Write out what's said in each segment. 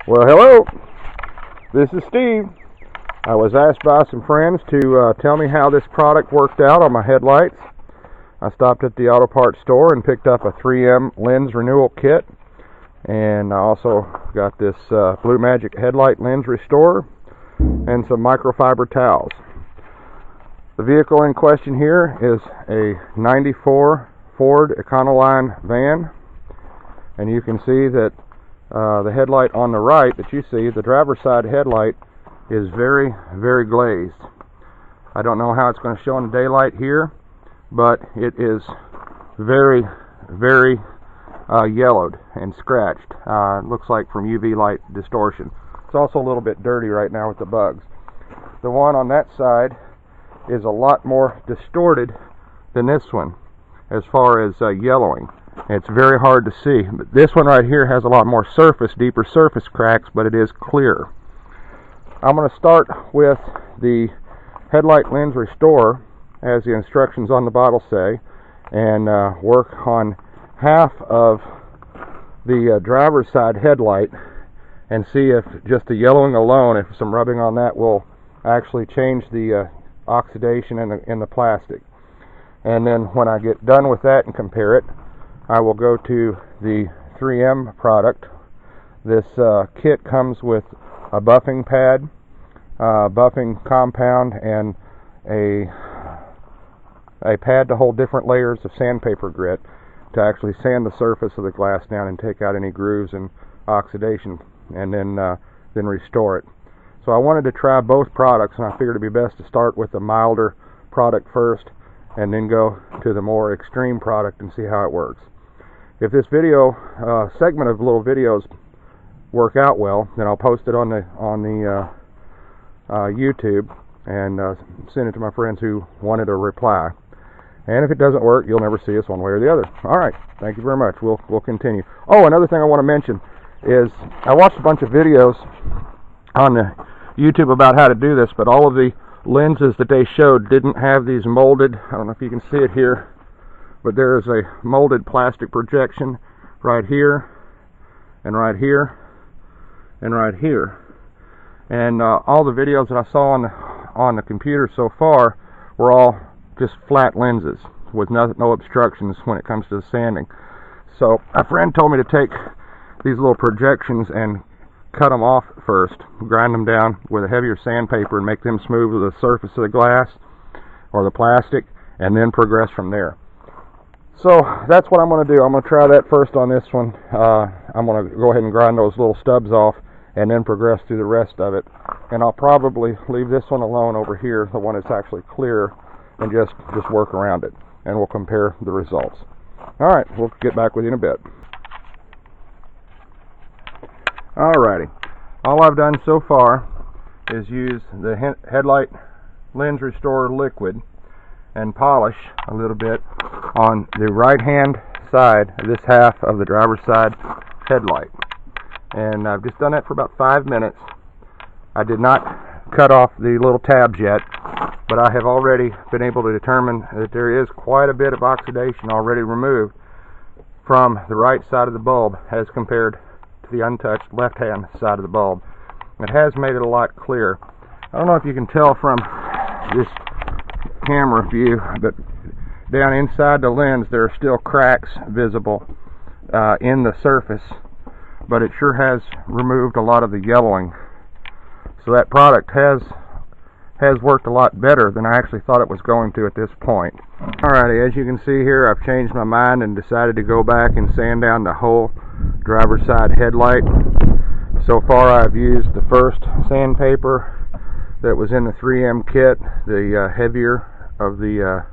Well, hello, this is Steve. I was asked by some friends to tell me how this product worked out on my headlights. I stopped at the auto parts store and picked up a 3M lens renewal kit, and I also got this Blue Magic headlight lens restorer and some microfiber towels. The vehicle in question here is a 94 Ford Econoline van, and you can see that the headlight on the right that you see, the driver's side headlight, is very, very glazed. I don't know how it's going to show in the daylight here, but it is very, very yellowed and scratched. Looks like from UV light distortion. It's also a little bit dirty right now with the bugs. The one on that side is a lot more distorted than this one as far as yellowing. It's very hard to see. But this one right here has a lot more surface, deeper surface cracks, but it is clear. I'm going to start with the headlight lens restorer, as the instructions on the bottle say, and work on half of the driver's side headlight and see if just the yellowing alone, if some rubbing on that will actually change the oxidation in the plastic. And then when I get done with that and compare it, I will go to the 3M product. This kit comes with a buffing pad, buffing compound, and a pad to hold different layers of sandpaper grit to actually sand the surface of the glass down and take out any grooves and oxidation, and then restore it. So I wanted to try both products, and I figured it'd be best to start with the milder product first and then go to the more extreme product and see how it works. If this video segment of little videos work out well, then I'll post it on the YouTube and send it to my friends who wanted a reply. And if it doesn't work, you'll never see us one way or the other. All right, thank you very much. We'll continue. Oh, another thing I want to mention is I watched a bunch of videos on the YouTube about how to do this, but all of the lenses that they showed didn't have these molded. I don't know if you can see it here, but there is a molded plastic projection right here, and right here, and right here. And all the videos that I saw on the computer so far were all just flat lenses with no obstructions when it comes to the sanding. So a friend told me to take these little projections and cut them off first, grind them down with a heavier sandpaper and make them smooth with the surface of the glass or the plastic, and then progress from there. So that's what I'm going to do. I'm going to try that first on this one. I'm going to go ahead and grind those little stubs off and then progress through the rest of it. And I'll probably leave this one alone over here, the one that's actually clear, and just work around it. And we'll compare the results. Alright, we'll get back with you in a bit. Alrighty. All I've done so far is use the headlight lens restorer liquid and polish a little bit on the right hand side of this half of the driver's side headlight. And I've just done that for about 5 minutes. I did not cut off the little tabs yet, but I have already been able to determine that there is quite a bit of oxidation already removed from the right side of the bulb as compared to the untouched left hand side of the bulb. It has made it a lot clearer. I don't know if you can tell from this camera view, but down inside the lens there are still cracks visible in the surface, but it sure has removed a lot of the yellowing. So that product has worked a lot better than I actually thought it was going to at this point. Alrighty, as you can see here, I've changed my mind and decided to go back and sand down the whole driver's side headlight. So far I've used the first sandpaper that was in the 3M kit, the heavier of the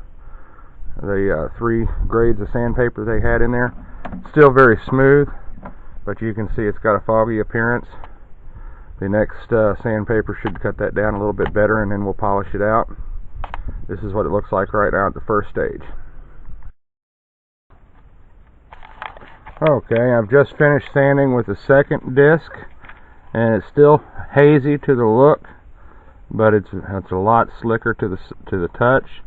3 grades of sandpaper they had in there. Still very smooth, but you can see it's got a foggy appearance. The next sandpaper should cut that down a little bit better, and then we'll polish it out. This is what it looks like right now at the first stage. Okay, I've just finished sanding with the second disc, and it's still hazy to the look, but it's a lot slicker to the touch.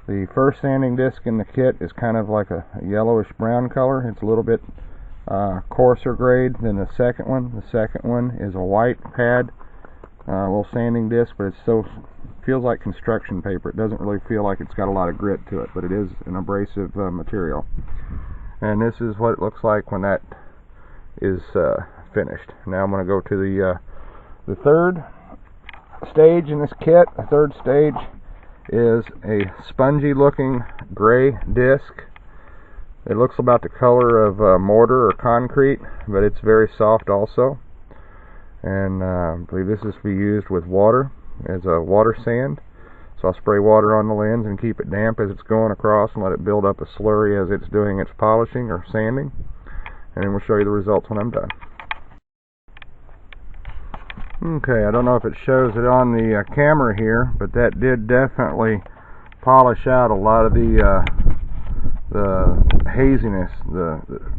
The first sanding disc in the kit is kind of like a yellowish brown color. It's a little bit coarser grade than the second one. The second one is a white pad, a little sanding disc, but it feels like construction paper. It doesn't really feel like it's got a lot of grit to it, but it is an abrasive material. And this is what it looks like when that is finished. Now I'm going to go to the third stage in this kit. The third stage is a spongy looking gray disc. It looks about the color of mortar or concrete, but it's very soft also. And I believe this is to be used with water as a water sand. So I'll spray water on the lens and keep it damp as it's going across and let it build up a slurry as it's doing its polishing or sanding. And then we'll show you the results when I'm done. Okay, I don't know if it shows it on the camera here, but that did definitely polish out a lot of the haziness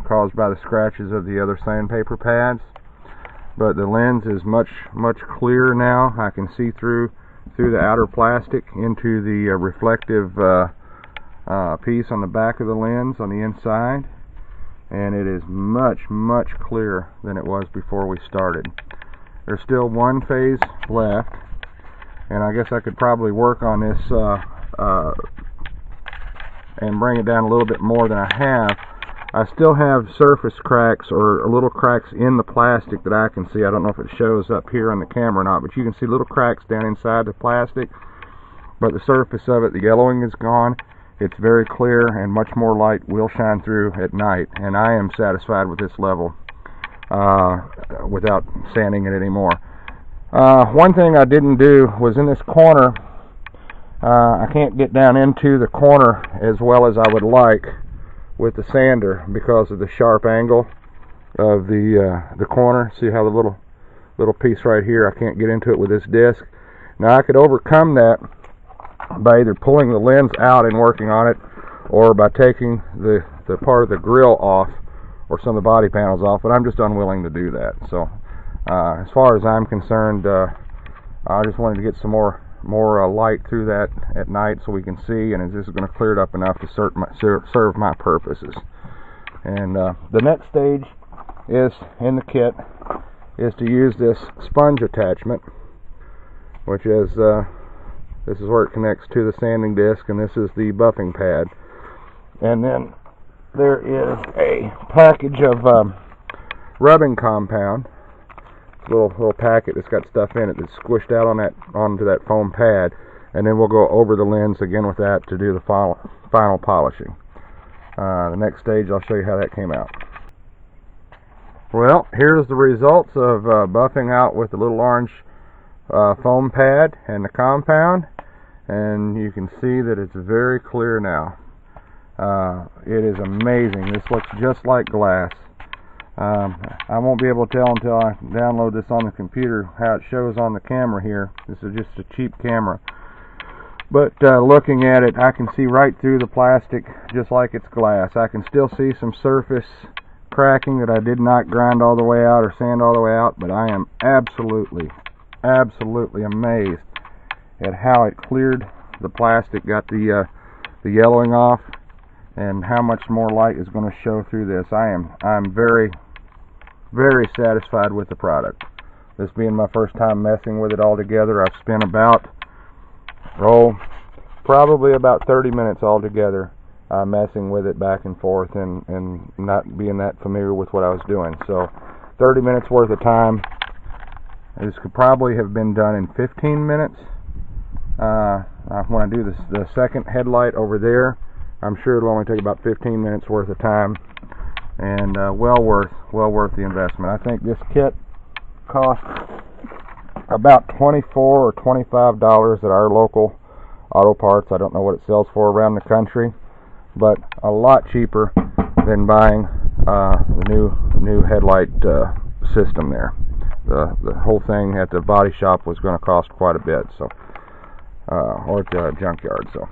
caused by the scratches of the other sandpaper pads. But the lens is much clearer now. I can see through the outer plastic into the reflective piece on the back of the lens on the inside, and it is much clearer than it was before we started. There's still one phase left, and I guess I could probably work on this and bring it down a little bit more than I have. I still have surface cracks or little cracks in the plastic that I can see. I don't know if it shows up here on the camera or not, but you can see little cracks down inside the plastic. But the surface of it, the yellowing is gone. It's very clear, and much more light will shine through at night. And I am satisfied with this level without sanding it anymore. One thing I didn't do was in this corner, I can't get down into the corner as well as I would like with the sander because of the sharp angle of the corner. See how the little piece right here, I can't get into it with this disc. Now I could overcome that by either pulling the lens out and working on it, or by taking the part of the grill off or some of the body panels off, but I'm just unwilling to do that. So as far as I'm concerned, I just wanted to get some more light through that at night so we can see, and this is going to clear it up enough to serve my purposes. And the next stage is in the kit is to use this sponge attachment, which is this is where it connects to the sanding disc, and this is the buffing pad. And then there is a package of rubbing compound. Little packet that's got stuff in it that's squished out onto that foam pad, and then we'll go over the lens again with that to do the final polishing. The next stage, I'll show you how that came out. Well, here's the results of buffing out with the little orange foam pad and the compound, and you can see that it's very clear now. It is amazing. This looks just like glass. I won't be able to tell until I download this on the computer how it shows on the camera here. This is just a cheap camera. But looking at it, I can see right through the plastic just like it's glass. I can still see some surface cracking that I did not grind all the way out or sand all the way out, but I am absolutely amazed at how it cleared the plastic, got the yellowing off, and how much more light is going to show through this. I'm very satisfied with the product. This being my first time messing with it all together, I've spent probably about 30 minutes altogether messing with it back and forth and not being that familiar with what I was doing. So 30 minutes worth of time. This could probably have been done in 15 minutes. When I do the second headlight over there, I'm sure it'll only take about 15 minutes worth of time, and well worth the investment. I think this kit cost about $24 or $25 at our local auto parts. I don't know what it sells for around the country, but a lot cheaper than buying the new headlight system there. The whole thing at the body shop was going to cost quite a bit, so or at the junkyard. So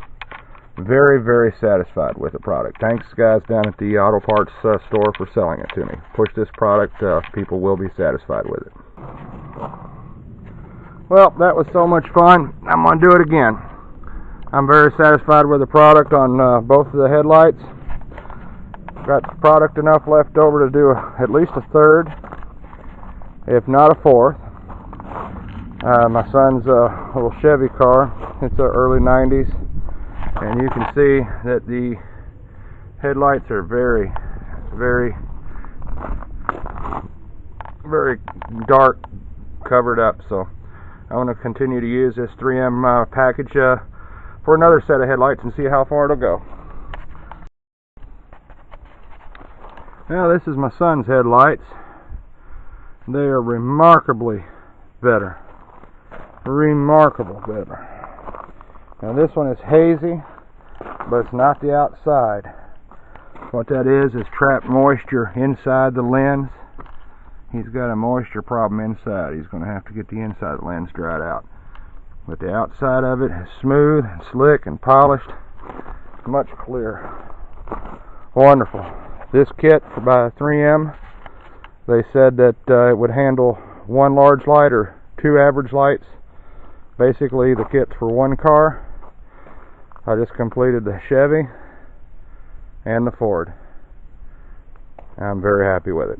very satisfied with the product. Thanks guys down at the auto parts store for selling it to me. Push this product, people will be satisfied with it. Well, that was so much fun. I'm going to do it again. I'm very satisfied with the product on both of the headlights. Got product enough left over to do at least a third, if not a fourth. My son's little Chevy car. It's the early 90s, and you can see that the headlights are very, very, very dark, covered up. So I want to continue to use this 3M package for another set of headlights and see how far it'll go. Now this is my son's headlights. They are remarkably better. Remarkable better. Now this one is hazy, but it's not the outside. What that is trapped moisture inside the lens. He's got a moisture problem inside. He's going to have to get the inside of the lens dried out. But the outside of it is smooth and slick and polished. Much clearer. Wonderful. This kit by 3M, they said that it would handle one large light or two average lights. Basically the kit's for one car. I just completed the Chevy and the Ford. I'm very happy with it.